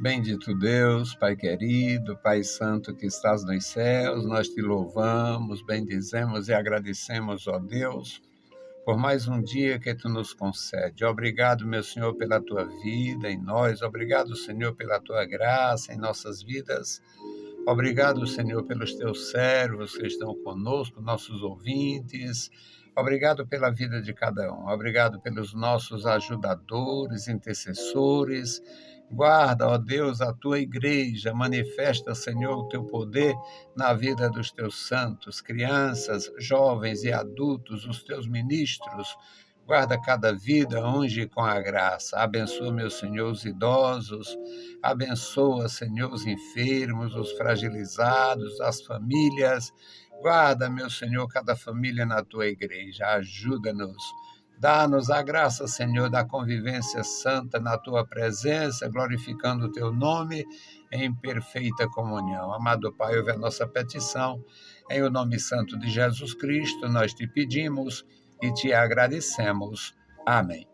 Bendito Deus, Pai querido, Pai santo que estás nos céus, nós te louvamos, bendizemos e agradecemos, ó Deus, por mais um dia que tu nos concede. Obrigado, meu Senhor, pela tua vida em nós. Obrigado, Senhor, pela tua graça em nossas vidas. Obrigado, Senhor, pelos teus servos que estão conosco, nossos ouvintes. Obrigado pela vida de cada um. Obrigado pelos nossos ajudadores, intercessores. Guarda, ó Deus, a tua igreja. Manifesta, Senhor, o teu poder na vida dos teus santos, crianças, jovens e adultos, os teus ministros. Guarda cada vida, unge com a graça. Abençoa, meu Senhor, os idosos. Abençoa, Senhor, os enfermos, os fragilizados, as famílias. Guarda, meu Senhor, cada família na tua igreja. Ajuda-nos. Dá-nos a graça, Senhor, da convivência santa na tua presença, glorificando o teu nome em perfeita comunhão. Amado Pai, ouve a nossa petição. Em o nome santo de Jesus Cristo, nós te pedimos e te agradecemos. Amém.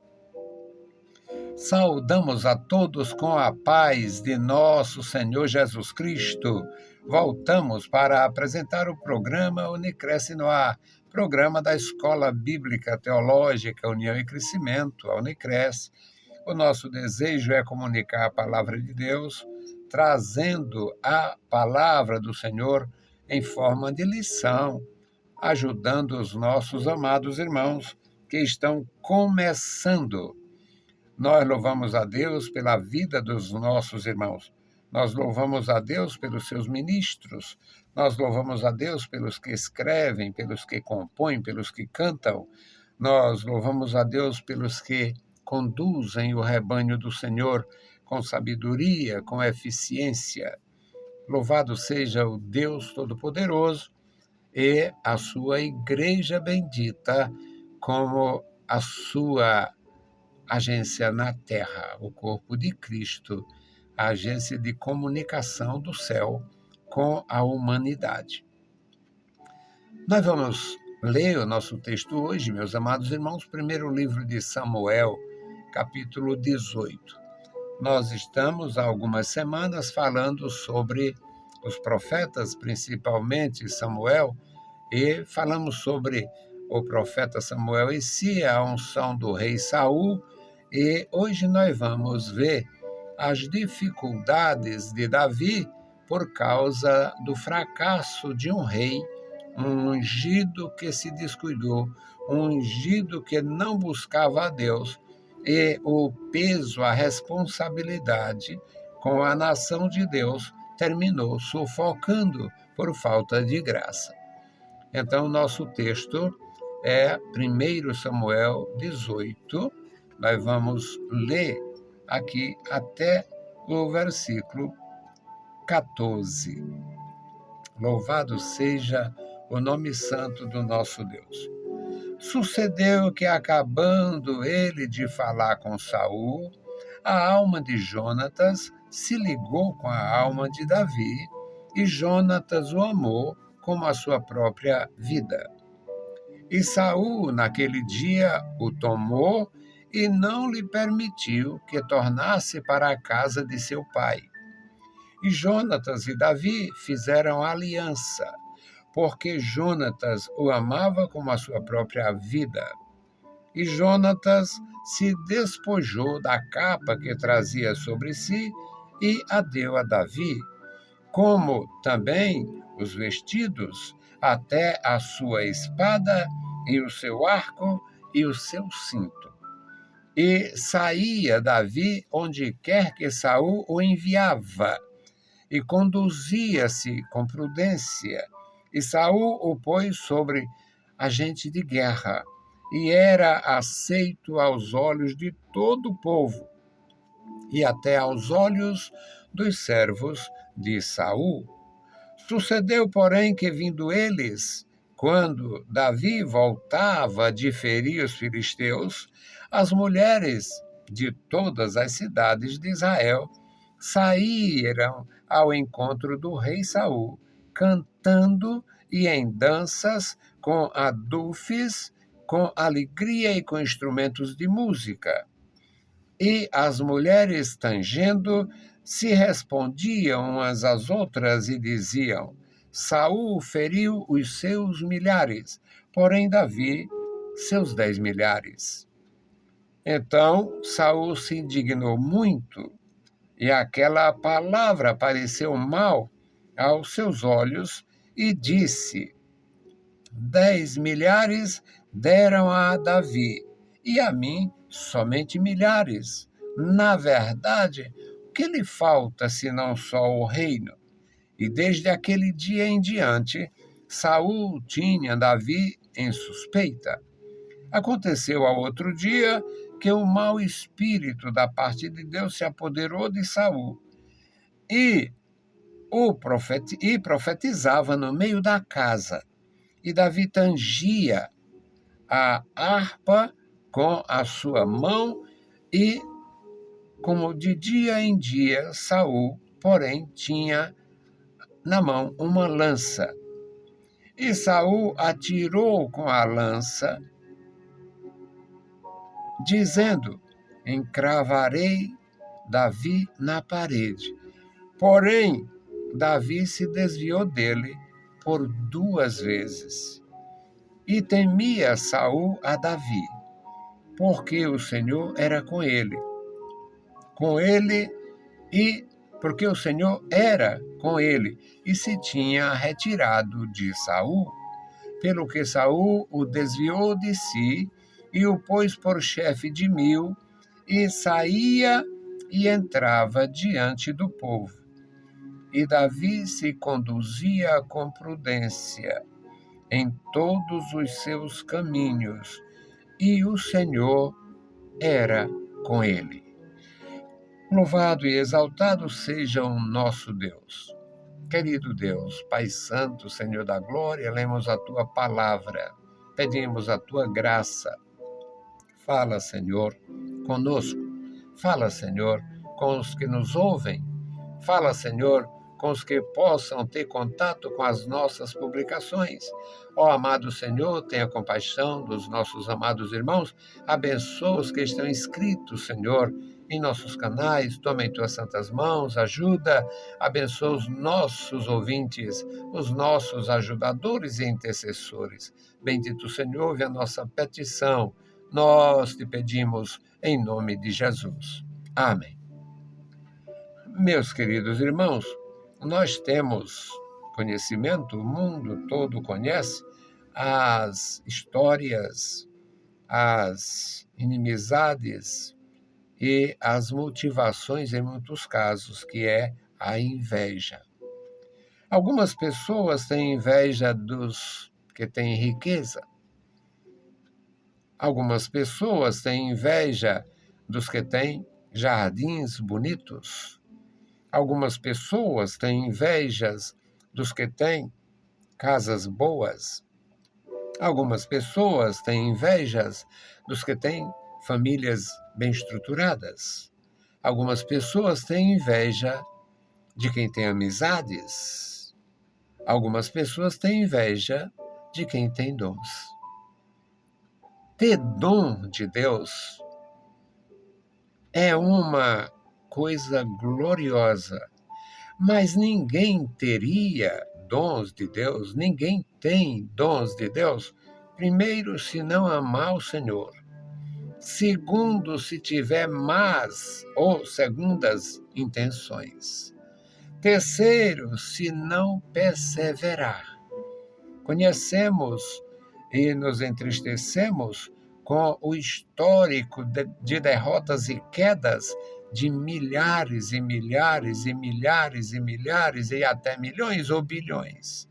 Saudamos a todos com a paz de nosso Senhor Jesus Cristo. Voltamos para apresentar o programa Unicresce no Ar, programa da Escola Bíblica Teológica União e Crescimento, a Unicresce. O nosso desejo é comunicar a palavra de Deus, trazendo a palavra do Senhor em forma de lição, ajudando os nossos amados irmãos que estão começando. Nós louvamos a Deus pela vida dos nossos irmãos. Nós louvamos a Deus pelos seus ministros. Nós louvamos a Deus pelos que escrevem, pelos que compõem, pelos que cantam. Nós louvamos a Deus pelos que conduzem o rebanho do Senhor com sabedoria, com eficiência. Louvado seja o Deus Todo-Poderoso e a sua igreja bendita como a sua agência na terra, o corpo de Cristo, a agência de comunicação do céu com a humanidade. Nós vamos ler o nosso texto hoje, meus amados irmãos, primeiro livro de Samuel, capítulo 18. Nós estamos há algumas semanas falando sobre os profetas, principalmente Samuel, e falamos sobre o profeta Samuel em si, a unção do rei Saul, e hoje nós vamos ver as dificuldades de Davi por causa do fracasso de um rei, um ungido que se descuidou, um ungido que não buscava a Deus, e o peso, a responsabilidade com a nação de Deus terminou sufocando por falta de graça. Então, nosso texto é 1 Samuel 18, nós vamos ler aqui até o versículo 14. Louvado seja o nome santo do nosso Deus. Sucedeu que, acabando ele de falar com Saul, a alma de Jonatas se ligou com a alma de Davi, e Jonatas o amou como a sua própria vida. E Saul, naquele dia, o tomou e não lhe permitiu que tornasse para a casa de seu pai. E Jonatas e Davi fizeram aliança, porque Jonatas o amava como a sua própria vida. E Jonatas se despojou da capa que trazia sobre si e a deu a Davi, como também os vestidos, até a sua espada e o seu arco e o seu cinto. E saía Davi onde quer que Saul o enviava, e conduzia-se com prudência. E Saul o pôs sobre agente de guerra, e era aceito aos olhos de todo o povo, e até aos olhos dos servos de Saul. Sucedeu, porém, que vindo eles, quando Davi voltava de ferir os filisteus, as mulheres de todas as cidades de Israel saíram ao encontro do rei Saul, cantando e em danças, com adufes, com alegria e com instrumentos de música. E as mulheres, tangendo, se respondiam umas às outras e diziam: Saul feriu os seus milhares, porém Davi seus 10 milhares. Então Saul se indignou muito, e aquela palavra pareceu mal aos seus olhos, e disse: 10 milhares deram a Davi, e a mim somente milhares. Na verdade, o que lhe falta senão só o reino? E desde aquele dia em diante, Saul tinha Davi em suspeita. Aconteceu ao outro dia que o mau espírito da parte de Deus se apoderou de Saul e profetizava no meio da casa. E Davi tangia a harpa com a sua mão e, como de dia em dia, Saul, porém, tinha na mão uma lança. E Saul atirou com a lança, dizendo: encravarei Davi na parede. Porém, Davi se desviou dele por 2 vezes. E temia Saul a Davi, porque o Senhor era com ele. Porque o Senhor era com ele, e se tinha retirado de Saul, pelo que Saul o desviou de si e o pôs por chefe de 1000, e saía e entrava diante do povo. E Davi se conduzia com prudência em todos os seus caminhos, e o Senhor era com ele. Louvado e exaltado seja o nosso Deus. Querido Deus, Pai Santo, Senhor da Glória, lemos a Tua palavra, pedimos a Tua graça. Fala, Senhor, conosco. Fala, Senhor, com os que nos ouvem. Fala, Senhor, com os que possam ter contato com as nossas publicações. Ó amado Senhor, tenha compaixão dos nossos amados irmãos, abençoa os que estão inscritos, Senhor, em nossos canais, toma em tuas santas mãos, ajuda, abençoa os nossos ouvintes, os nossos ajudadores e intercessores. Bendito Senhor, ouve a nossa petição, nós te pedimos em nome de Jesus. Amém. Meus queridos irmãos, nós temos conhecimento, o mundo todo conhece as histórias, as inimizades e as motivações, em muitos casos, que é a inveja. Algumas pessoas têm inveja dos que têm riqueza. Algumas pessoas têm inveja dos que têm jardins bonitos. Algumas pessoas têm invejas dos que têm casas boas. Algumas pessoas têm invejas dos que têm famílias bem estruturadas. Algumas pessoas têm inveja de quem tem amizades. Algumas pessoas têm inveja de quem tem dons. Ter dom de Deus é uma coisa gloriosa, mas ninguém teria dons de Deus, ninguém tem dons de Deus, primeiro, se não amar o Senhor, segundo, se tiver más ou segundas intenções, terceiro, se não perseverar. Conhecemos e nos entristecemos com o histórico de derrotas e quedas de milhares e milhares e milhares e milhares e até milhões ou bilhões.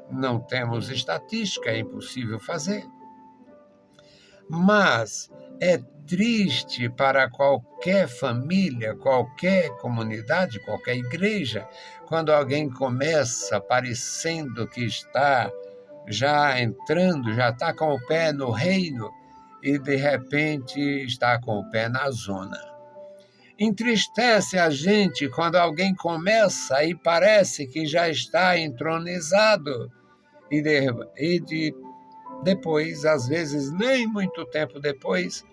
Não temos estatística, é impossível fazer. Mas é triste para qualquer família, qualquer comunidade, qualquer igreja, quando alguém começa parecendo que está já entrando, já está com o pé no reino e de repente está com o pé na zona. Entristece a gente quando alguém começa e parece que já está entronizado e depois, às vezes nem muito tempo depois,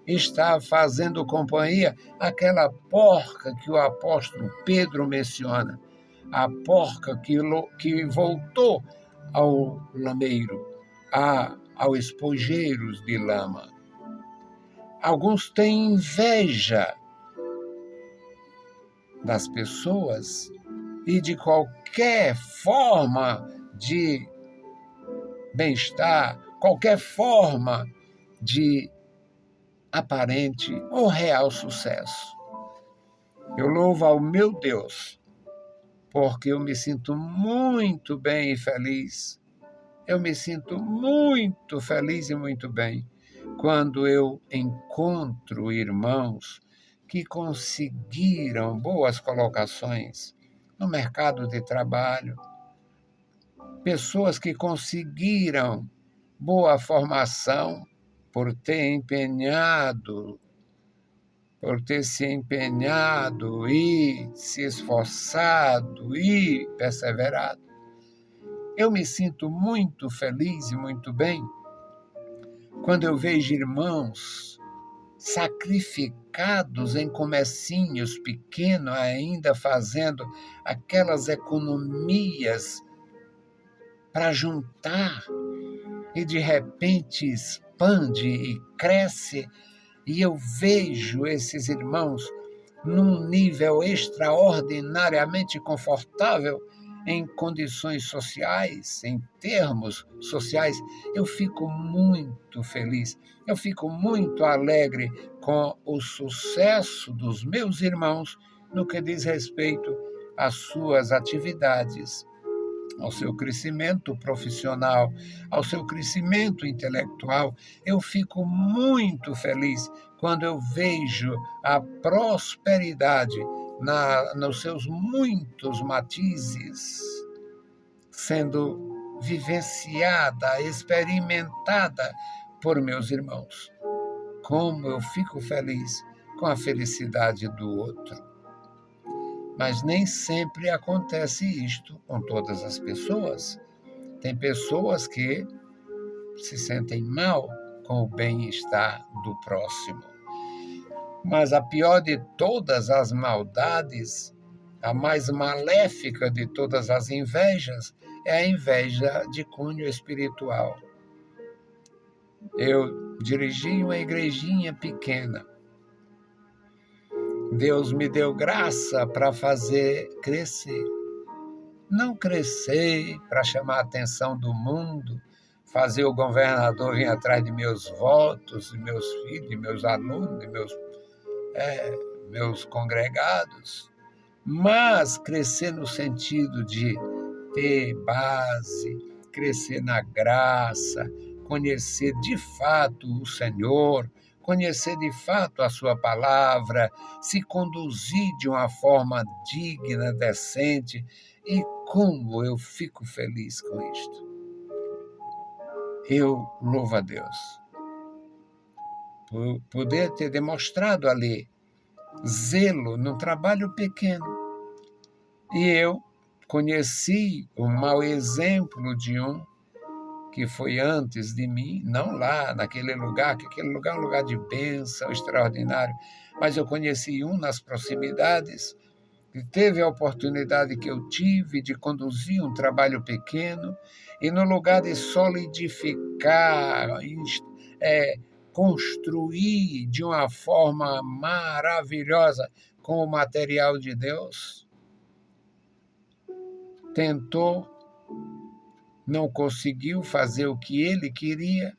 está fazendo companhia àquela porca que o apóstolo Pedro menciona, a porca que voltou ao lameiro, ao espojeiros de lama. Alguns têm inveja das pessoas e de qualquer forma de bem-estar, qualquer forma de aparente ou real sucesso. Eu louvo ao meu Deus, porque eu me sinto muito bem e feliz. Eu me sinto muito feliz e muito bem quando eu encontro irmãos que conseguiram boas colocações no mercado de trabalho, pessoas que conseguiram boa formação por ter se empenhado e se esforçado e perseverado. Eu me sinto muito feliz e muito bem quando eu vejo irmãos sacrificados em comecinhos pequenos, ainda fazendo aquelas economias para juntar e de repente expande e cresce, e eu vejo esses irmãos num nível extraordinariamente confortável em condições sociais, em termos sociais. Eu fico muito feliz, eu fico muito alegre com o sucesso dos meus irmãos no que diz respeito às suas atividades, ao seu crescimento profissional, ao seu crescimento intelectual. Eu fico muito feliz quando eu vejo a prosperidade nos seus muitos matizes sendo vivenciada, experimentada por meus irmãos. Como eu fico feliz com a felicidade do outro. Mas nem sempre acontece isto com todas as pessoas. Tem pessoas que se sentem mal com o bem-estar do próximo. Mas a pior de todas as maldades, a mais maléfica de todas as invejas, é a inveja de cunho espiritual. Eu dirigi uma igrejinha pequena. Deus me deu graça para fazer crescer. Não crescer para chamar a atenção do mundo, fazer o governador vir atrás de meus votos, de meus filhos, de meus alunos, de meus congregados, mas crescer no sentido de ter base, crescer na graça, conhecer de fato o Senhor, conhecer de fato a sua palavra, se conduzir de uma forma digna, decente. E como eu fico feliz com isto. Eu louvo a Deus por poder ter demonstrado ali zelo num trabalho pequeno. E eu conheci o mau exemplo de um que foi antes de mim, não lá naquele lugar, que aquele lugar é um lugar de bênção extraordinário, mas eu conheci um nas proximidades, que teve a oportunidade que eu tive de conduzir um trabalho pequeno, e no lugar de solidificar, construir de uma forma maravilhosa com o material de Deus, tentou, não conseguiu fazer o que ele queria,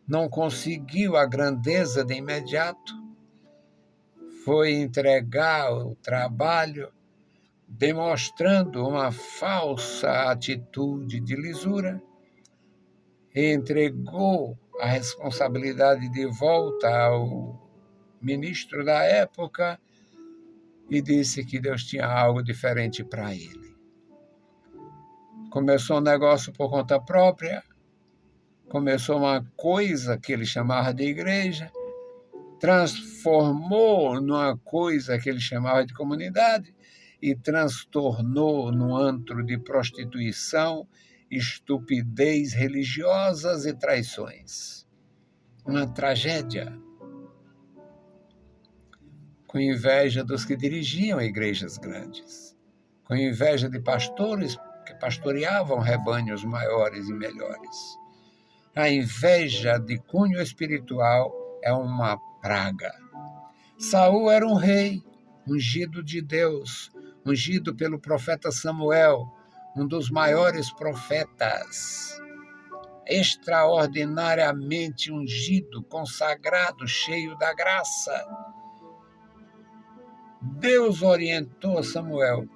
não conseguiu a grandeza de imediato, foi entregar o trabalho demonstrando uma falsa atitude de lisura, entregou a responsabilidade de volta ao ministro da época e disse que Deus tinha algo diferente para ele. Começou um negócio por conta própria, começou uma coisa que ele chamava de igreja, transformou numa coisa que ele chamava de comunidade e transtornou num antro de prostituição, estupidez religiosas e traições. uma tragédia, com inveja dos que dirigiam igrejas grandes, com inveja de pastores que pastoreavam rebanhos maiores e melhores. A inveja de cunho espiritual é uma praga. Saul era um rei, ungido de Deus, ungido pelo profeta Samuel, um dos maiores profetas, extraordinariamente ungido, consagrado, cheio da graça. Deus orientou Samuel: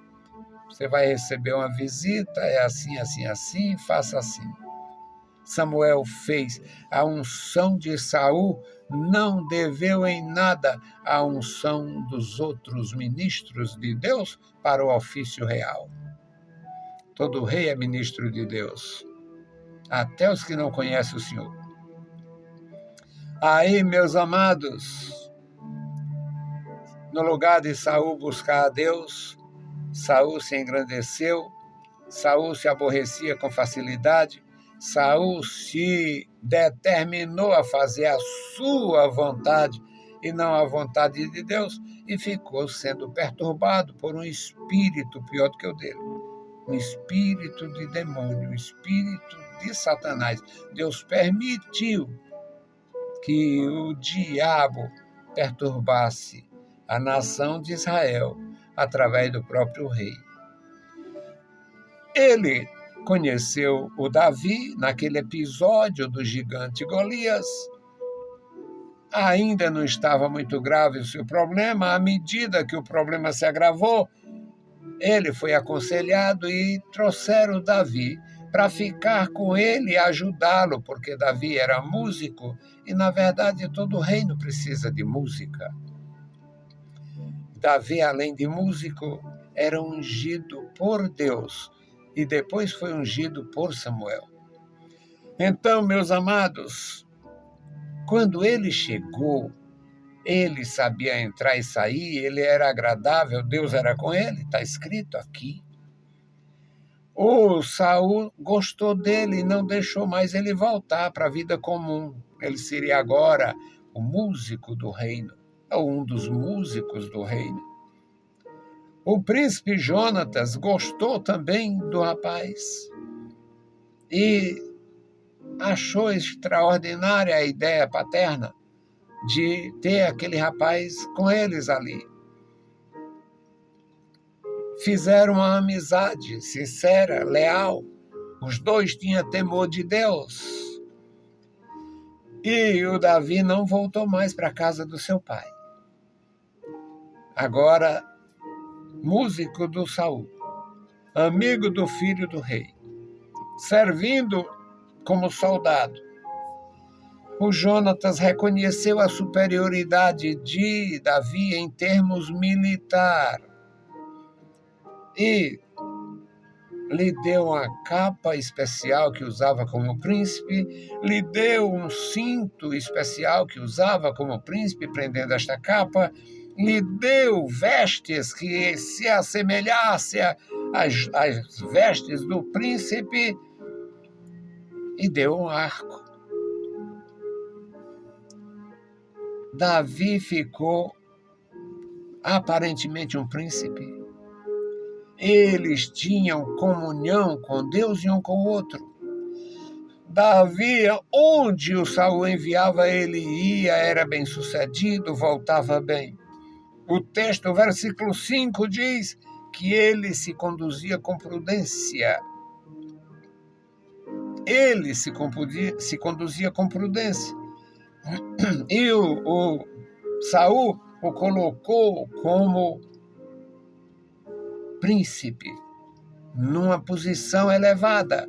você vai receber uma visita, é assim, assim, assim, faça assim. Samuel fez. A unção de Saul não deveu em nada à unção dos outros ministros de Deus para o ofício real. Todo rei é ministro de Deus, até os que não conhecem o Senhor. Aí, meus amados, no lugar de Saul buscar a Deus, Saul se engrandeceu, Saul se aborrecia com facilidade, Saul se determinou a fazer a sua vontade e não a vontade de Deus, e ficou sendo perturbado por um espírito pior do que o dele, um espírito de demônio, um espírito de Satanás. Deus permitiu que o diabo perturbasse a nação de Israel através do próprio rei. Ele conheceu o Davi naquele episódio do gigante Golias. Ainda não estava muito grave o seu problema. À medida que o problema se agravou, ele foi aconselhado e trouxeram Davi para ficar com ele e ajudá-lo, porque Davi era músico e, na verdade, todo reino precisa de música. Davi, além de músico, era ungido por Deus e depois foi ungido por Samuel. Então, meus amados, quando ele chegou, ele sabia entrar e sair, ele era agradável, Deus era com ele, está escrito aqui. O Saul gostou dele e não deixou mais ele voltar para a vida comum. Ele seria agora o músico do reino, ou um dos músicos do reino. O príncipe Jonatas gostou também do rapaz e achou extraordinária a ideia paterna de ter aquele rapaz com eles ali. Fizeram uma amizade sincera, leal. Os dois tinham temor de Deus. E o Davi não voltou mais para a casa do seu pai. Agora, músico do Saul, amigo do filho do rei, servindo como soldado. O Jonatas reconheceu a superioridade de Davi em termos militar e lhe deu uma capa especial que usava como príncipe, lhe deu um cinto especial que usava como príncipe, prendendo esta capa, lhe deu vestes que se assemelhassem às vestes do príncipe e deu um arco. Davi ficou aparentemente um príncipe. Eles tinham comunhão com Deus e um com o outro. Davi, onde o Saul enviava, ele ia, era bem-sucedido, voltava bem. O texto, o versículo 5, diz que ele se conduzia com prudência. Ele se conduzia com prudência. E o Saul o colocou como príncipe, numa posição elevada.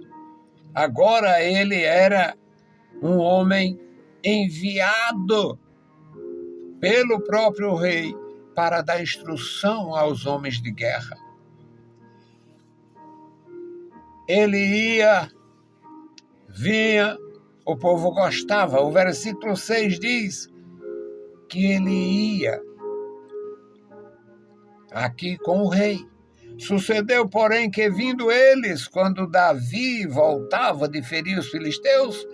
Agora ele era um homem enviado pelo próprio rei para dar instrução aos homens de guerra. Ele ia, vinha, o povo gostava. O versículo 6 diz que ele ia aqui com o rei. Sucedeu, porém, que vindo eles, quando Davi voltava de ferir os filisteus,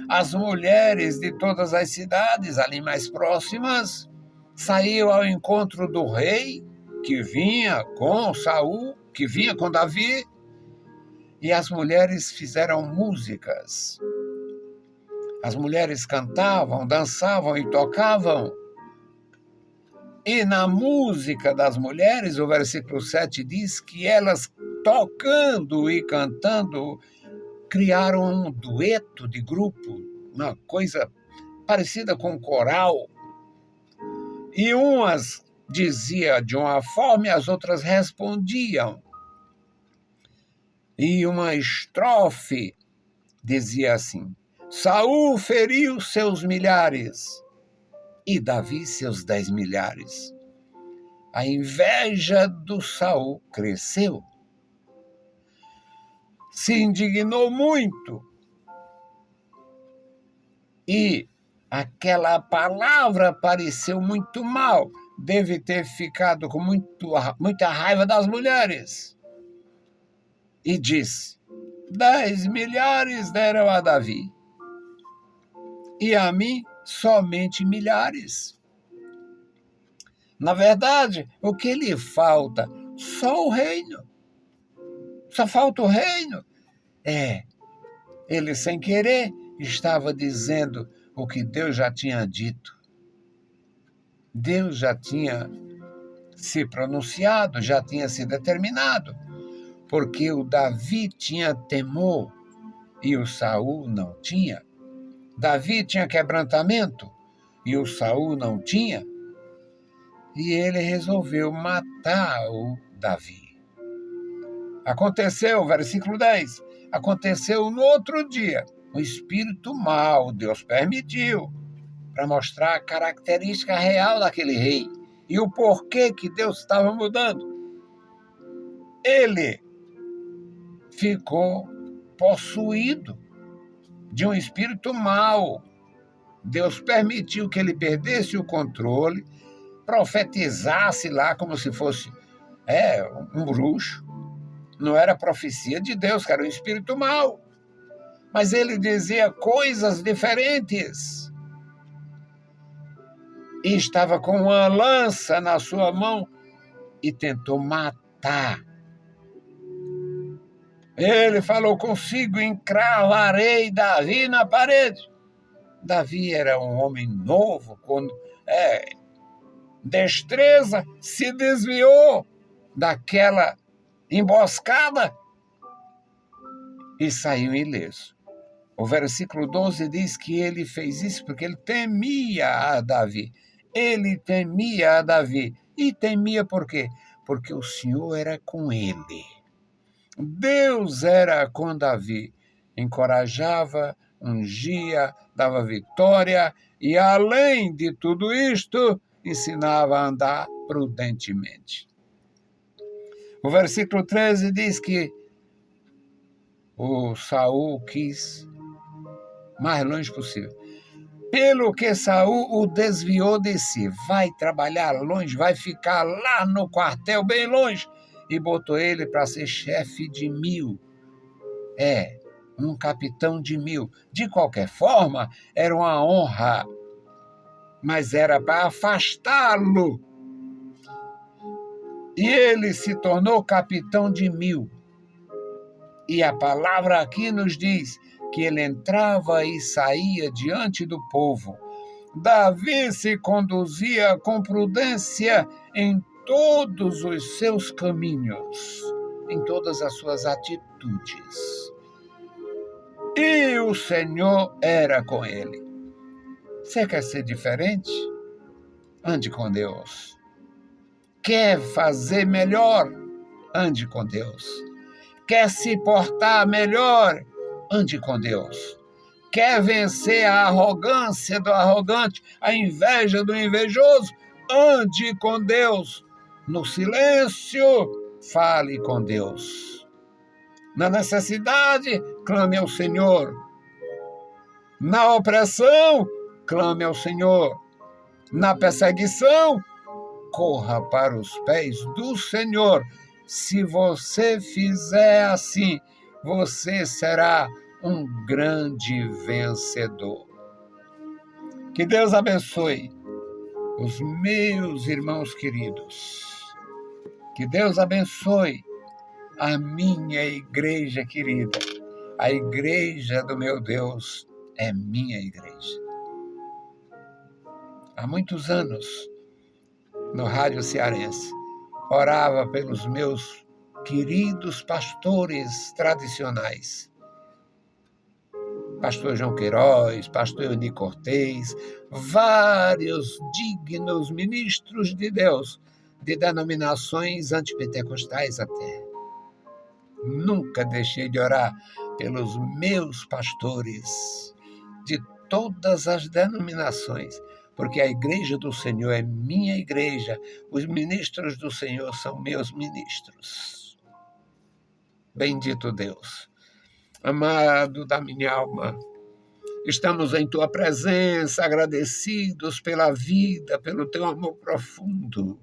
as mulheres de todas as cidades ali mais próximas saíram ao encontro do rei, que vinha com Saul, que vinha com Davi, e as mulheres fizeram músicas. As mulheres cantavam, dançavam e tocavam. E na música das mulheres, o versículo 7 diz que elas, tocando e cantando, criaram um dueto de grupo, uma coisa parecida com um coral. E umas diziam de uma forma e as outras respondiam. E uma estrofe dizia assim: Saul feriu seus milhares e Davi seus 10 milhares. A inveja do Saul cresceu. Se indignou muito. E aquela palavra pareceu muito mal. Deve ter ficado com muita raiva das mulheres. E diz: 10 milhares deram a Davi. E a mim somente milhares. Na verdade, o que lhe falta? Só o reino. Só falta o reino. Ele sem querer estava dizendo o que Deus já tinha dito. Deus já tinha se pronunciado, já tinha se determinado, porque o Davi tinha temor e o Saul não tinha. Davi tinha quebrantamento e o Saul não tinha. E ele resolveu matar o Davi. Aconteceu, versículo 10, aconteceu no outro dia, um espírito mau, Deus permitiu, para mostrar a característica real daquele rei e o porquê que Deus estava mudando. Ele ficou possuído de um espírito mau. Deus permitiu que ele perdesse o controle, profetizasse lá como se fosse um bruxo. Não era profecia de Deus, que era um espírito mau. Mas ele dizia coisas diferentes. E estava com uma lança na sua mão e tentou matar. Ele falou consigo: encravarei Davi na parede. Davi era um homem novo, com destreza, se desviou daquela emboscada e saiu ileso. O versículo 12 diz que ele fez isso porque ele temia a Davi. Ele temia a Davi. E temia por quê? Porque o Senhor era com ele. Deus era com Davi. Encorajava, ungia, dava vitória e, além de tudo isto, ensinava a andar prudentemente. O versículo 13 diz que o Saul quis mais longe possível. Pelo que Saul o desviou de si. Vai trabalhar longe, vai ficar lá no quartel, bem longe. E botou ele para ser chefe de 1000. Um capitão de 1000. De qualquer forma, era uma honra. Mas era para afastá-lo. E ele se tornou capitão de 1000. E a palavra aqui nos diz que ele entrava e saía diante do povo. Davi se conduzia com prudência em todos os seus caminhos, em todas as suas atitudes. E o Senhor era com ele. Você quer ser diferente? Ande com Deus. Quer fazer melhor? Ande com Deus. Quer se portar melhor? Ande com Deus. Quer vencer a arrogância do arrogante, a inveja do invejoso? Ande com Deus. No silêncio, fale com Deus. Na necessidade, clame ao Senhor. Na opressão, clame ao Senhor. Na perseguição, corra para os pés do Senhor. Se você fizer assim, você será um grande vencedor. Que Deus abençoe os meus irmãos queridos. Que Deus abençoe a minha igreja querida. A igreja do meu Deus é minha igreja. Há muitos anos, no Rádio Cearense, orava pelos meus queridos pastores tradicionais. Pastor João Queiroz, pastor Euni Cortez, vários dignos ministros de Deus, de denominações antipentecostais até. Nunca deixei de orar pelos meus pastores de todas as denominações, porque a igreja do Senhor é minha igreja, os ministros do Senhor são meus ministros. Bendito Deus. Amado da minha alma, estamos em tua presença, agradecidos pela vida, pelo teu amor profundo.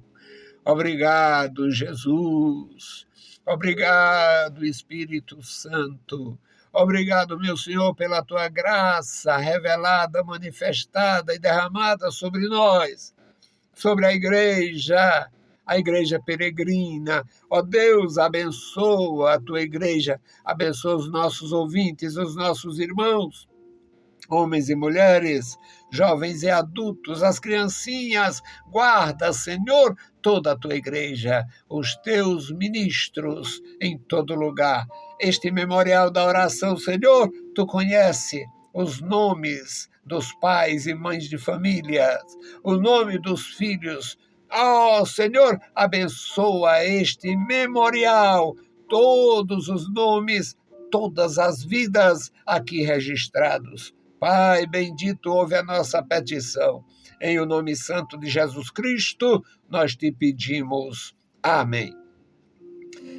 Obrigado, Jesus. Obrigado, Espírito Santo. Obrigado, meu Senhor, pela tua graça revelada, manifestada e derramada sobre nós, sobre a igreja peregrina. Ó Deus, abençoa a tua igreja, abençoa os nossos ouvintes, os nossos irmãos, homens e mulheres, jovens e adultos, as criancinhas. Guarda, Senhor, toda a tua igreja, os teus ministros em todo lugar. Este memorial da oração, Senhor, tu conhece os nomes dos pais e mães de famílias, o nome dos filhos. Ó Senhor, abençoa este memorial, todos os nomes, todas as vidas aqui registrados. Pai bendito, ouve a nossa petição. Em o nome santo de Jesus Cristo, nós te pedimos. Amém.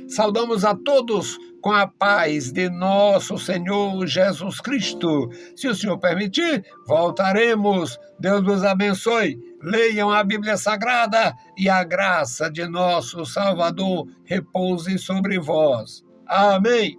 Saudamos a todos com a paz de nosso Senhor Jesus Cristo. Se o Senhor permitir, voltaremos. Deus nos abençoe. Leiam a Bíblia Sagrada e a graça de nosso Salvador repouse sobre vós. Amém.